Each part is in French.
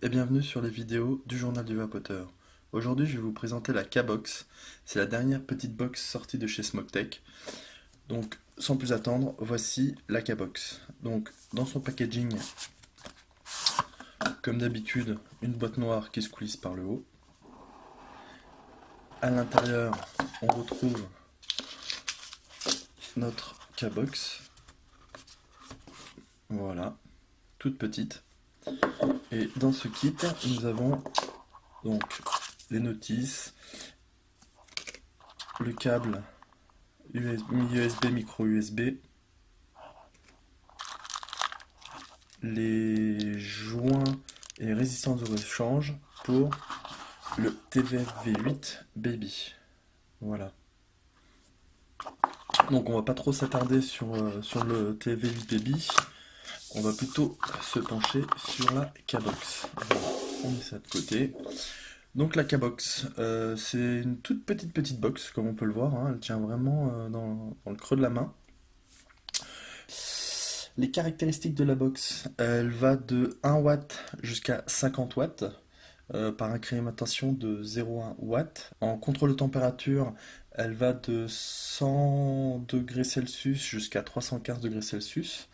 et bienvenue sur les vidéos du journal du vapoteur. Aujourd'hui, je vais vous présenter la K-Box. C'est la dernière petite box sortie de chez Smoketech. Donc, sans plus attendre, voici la K-Box. Donc, dans son packaging, comme d'habitude, une boîte noire qui se coulisse par le haut. À l'intérieur, on retrouve notre K-Box. Voilà, toute petite. Et dans ce kit, nous avons donc les notices, le câble USB, micro USB, les joints et résistances de rechange pour le TVV8 Baby. Voilà. Donc on va pas trop s'attarder sur le TVV8 Baby. On va plutôt se pencher sur la K-Box. Voilà, on met ça de côté. Donc la K-Box, c'est une toute petite box, comme on peut le voir, hein. Elle tient vraiment dans le creux de la main. Les caractéristiques de la box, elle va de 1 watt jusqu'à 50 watts par incrémentation de 0,1 watt. En contrôle de température, elle va de 100 degrés Celsius jusqu'à 315 degrés Celsius.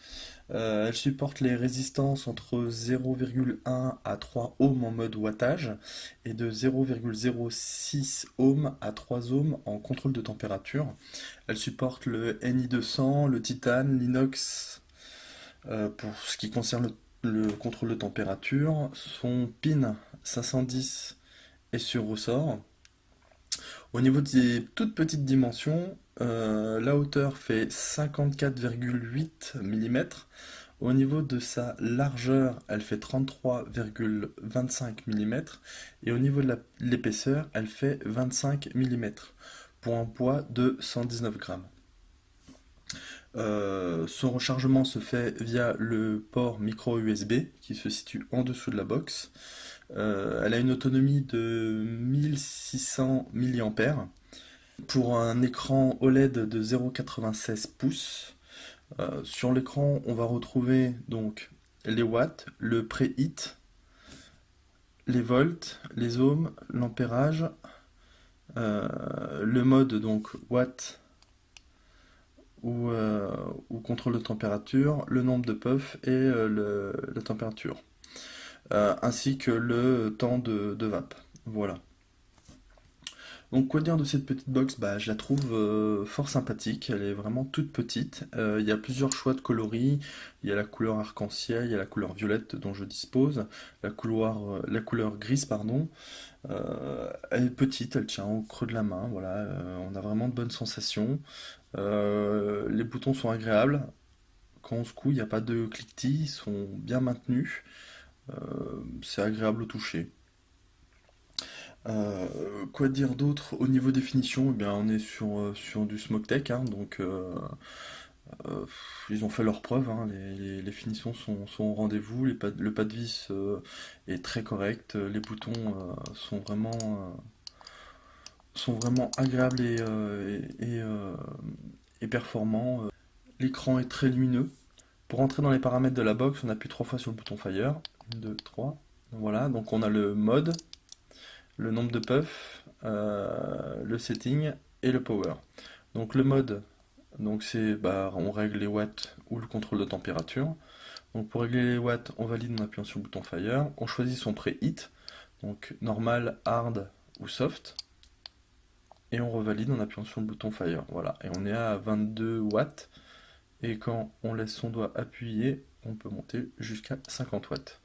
Elle supporte les résistances entre 0,1 à 3 ohms en mode wattage et de 0,06 ohms à 3 ohms en contrôle de température. Elle supporte le Ni200, le titane, l'inox pour ce qui concerne le contrôle de température. Son pin 510 est sur ressort. Au niveau des toutes petites dimensions, la hauteur fait 54,8 mm. Au niveau de sa largeur, elle fait 33,25 mm. Et au niveau de l'épaisseur, elle fait 25 mm. Pour un poids de 119 grammes. Son rechargement se fait via le port micro USB qui se situe en dessous de la box. Elle a une autonomie de 1600 mAh pour un écran OLED de 0,96 pouces. Sur l'écran, on va retrouver donc les watts, le preheat, les volts, les ohms, l'ampérage, le mode donc watt ou contrôle de température, le nombre de puffs et la température, ainsi que le temps de vape. Voilà. Donc quoi dire de cette petite box? Bah, je la trouve fort sympathique, elle est vraiment toute petite. Il y a plusieurs choix de coloris, il y a la couleur arc-en-ciel, il y a la couleur violette dont je dispose, la couleur grise, pardon. Elle est petite, elle tient au creux de la main, voilà, on a vraiment de bonnes sensations. Les boutons sont agréables, quand on secoue, il n'y a pas de cliquetis, ils sont bien maintenus. Euh, c'est agréable au toucher. Quoi dire d'autre? Au niveau définition, eh bien, on est sur du Smoketech, hein, donc euh, ils ont fait leurs preuves, hein, les finitions sont au rendez-vous, le pas de vis est très correct, les boutons sont vraiment agréables et performants. L'écran est très lumineux. Pour entrer dans les paramètres de la box, on appuie 3 fois sur le bouton Fire. 1, 2, 3. Voilà, donc on a le mode, le nombre de puffs, le setting et le power. Donc le mode, donc c'est bah, on règle les watts ou le contrôle de température. Donc pour régler les watts, on valide en appuyant sur le bouton Fire. On choisit son preheat, donc normal, hard ou soft. Et on revalide en appuyant sur le bouton Fire. Voilà, et on est à 22 watts. Et quand on laisse son doigt appuyé, on peut monter jusqu'à 50 watts.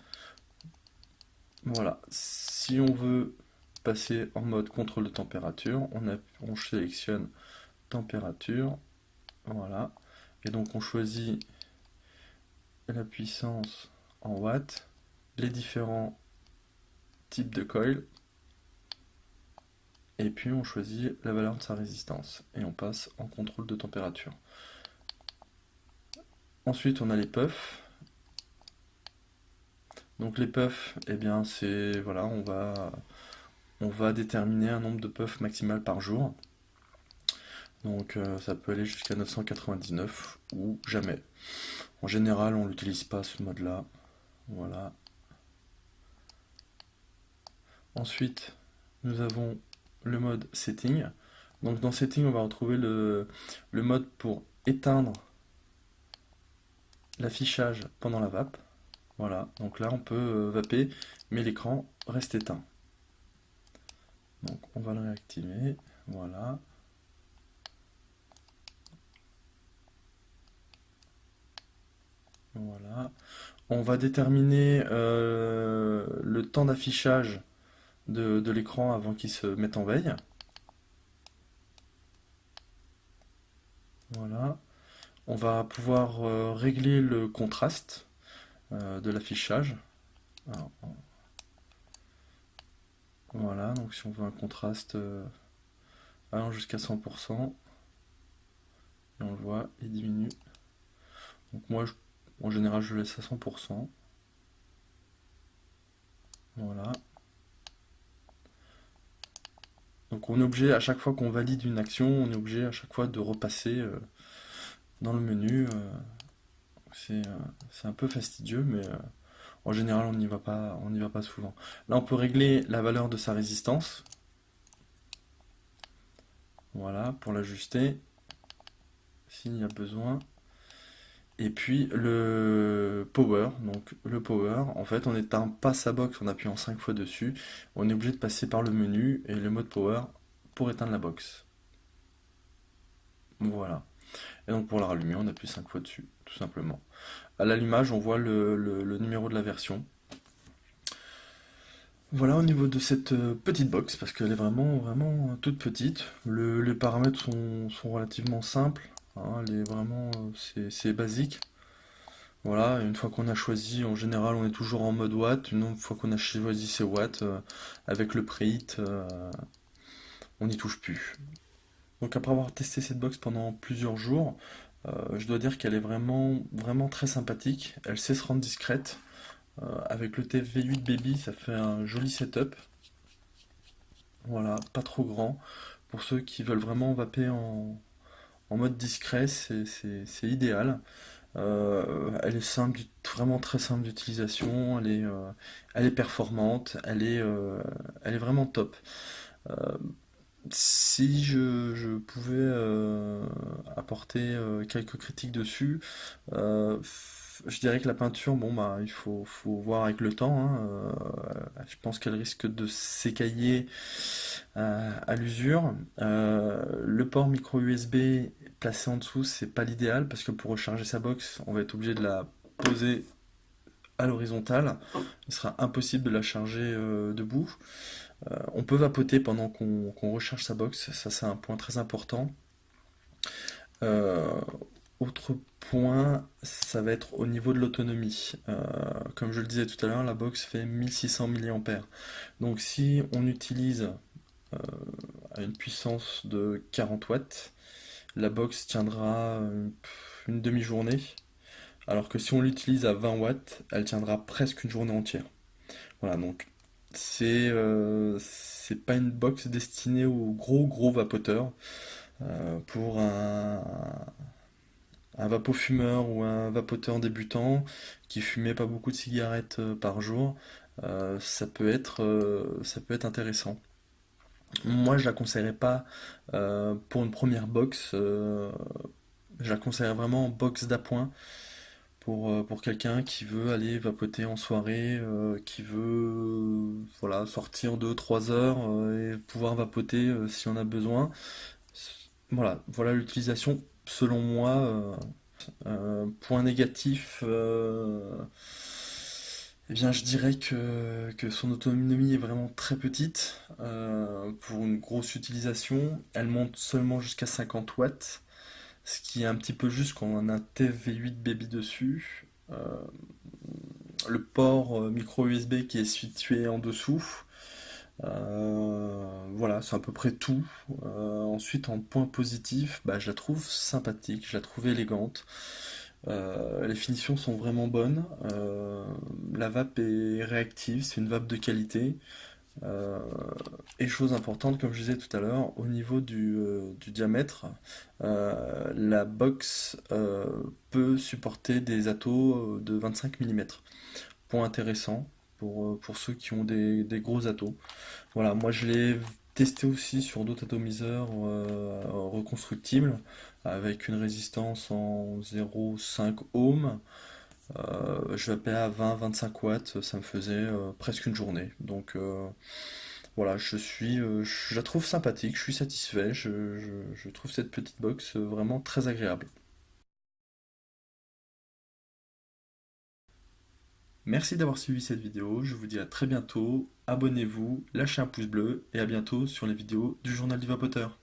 Voilà, si on veut passer en mode contrôle de température, on sélectionne température, voilà, et donc on choisit la puissance en watts, les différents types de coil, et puis on choisit la valeur de sa résistance, et on passe en contrôle de température. Ensuite on a les puffs. Donc les puffs, eh bien c'est voilà, on va déterminer un nombre de puffs maximal par jour. Donc ça peut aller jusqu'à 999 ou jamais. En général, on l'utilise pas ce mode-là. Voilà. Ensuite, nous avons le mode Setting. Donc dans Setting, on va retrouver le mode pour éteindre l'affichage pendant la vape. Voilà, donc là on peut vaper, mais l'écran reste éteint. Donc on va le réactiver, voilà. Voilà. On va déterminer le temps d'affichage de l'écran avant qu'il se mette en veille. Voilà. On va pouvoir régler le contraste de l'affichage. Voilà, donc si on veut un contraste allant jusqu'à 100%, et on le voit, il diminue. Donc moi, en général, je laisse à 100%. Voilà. Donc on est obligé, à chaque fois qu'on valide une action, on est obligé à chaque fois de repasser dans le menu. C'est un peu fastidieux, mais en général, on n'y va pas souvent. Là, on peut régler la valeur de sa résistance. Voilà, pour l'ajuster, s'il y a besoin. Et puis le power, donc le power, en fait on n'éteint pas sa box en appuyant 5 fois dessus, on est obligé de passer par le menu et le mode power pour éteindre la box. Voilà. Et donc pour la rallumer, on appuie 5 fois dessus, tout simplement. À l'allumage, on voit le numéro de la version. Voilà au niveau de cette petite box, parce qu'elle est vraiment toute petite. Les paramètres sont relativement simples, hein, elle est vraiment, c'est basique. Voilà, une fois qu'on a choisi, en général, on est toujours en mode watt. Une fois qu'on a choisi ses watts, avec le preheat, on n'y touche plus. Donc après avoir testé cette box pendant plusieurs jours, je dois dire qu'elle est vraiment très sympathique. Elle sait se rendre discrète. Avec le TF-V8 Baby, ça fait un joli setup. Voilà, pas trop grand. Pour ceux qui veulent vraiment vaper en mode discret, c'est idéal. Elle est simple, vraiment très simple d'utilisation, elle est performante, elle est vraiment top. Euh, Si je pouvais apporter quelques critiques dessus, je dirais que la peinture, bon bah faut voir avec le temps, hein, je pense qu'elle risque de s'écailler à l'usure. Le port micro USB placé en dessous, c'est pas l'idéal parce que pour recharger sa box, on va être obligé de la poser à l'horizontale. Il sera impossible de la charger debout. On peut vapoter pendant qu'on recharge sa box, ça c'est un point très important. Euh, Autre point, ça va être au niveau de l'autonomie. Comme je le disais tout à l'heure, la box fait 1600 mAh. Donc si on utilise euh, à une puissance de 40 watts, la box tiendra une demi-journée. Alors que si on l'utilise à 20 watts, elle tiendra presque une journée entière. Voilà, donc c'est pas une box destinée aux gros vapoteurs. Pour un vapofumeur ou un vapoteur débutant qui fumait pas beaucoup de cigarettes par jour, ça peut être intéressant. Moi, je la conseillerais pas pour une première box. Je la conseillerais vraiment en box d'appoint pour quelqu'un qui veut aller vapoter en soirée, qui veut voilà, sortir 2 3 heures et pouvoir vapoter si on a besoin. Voilà l'utilisation selon moi. Point négatif, eh bien, je dirais que son autonomie est vraiment très petite pour une grosse utilisation. Elle monte seulement jusqu'à 50 watts, ce qui est un petit peu juste quand on a un TF-V8 Baby dessus. Le port micro USB qui est situé en dessous. Voilà, c'est à peu près tout. Ensuite, en point positif, bah, je la trouve sympathique, je la trouve élégante. Les finitions sont vraiment bonnes. La vape est réactive, c'est une vape de qualité. Euh, et chose importante, comme je disais tout à l'heure, au niveau du diamètre, la box peut supporter des atos de 25 mm. Point intéressant pour ceux qui ont des gros atos. Voilà, moi je l'ai testé aussi sur d'autres atomiseurs reconstructibles avec une résistance en 0,5 ohm. Je vais à 20-25 watts, ça me faisait presque une journée. Donc voilà, je la trouve sympathique, je suis satisfait, je trouve cette petite box vraiment très agréable. Merci d'avoir suivi cette vidéo, je vous dis à très bientôt, abonnez-vous, lâchez un pouce bleu et à bientôt sur les vidéos du journal du Vapoteur.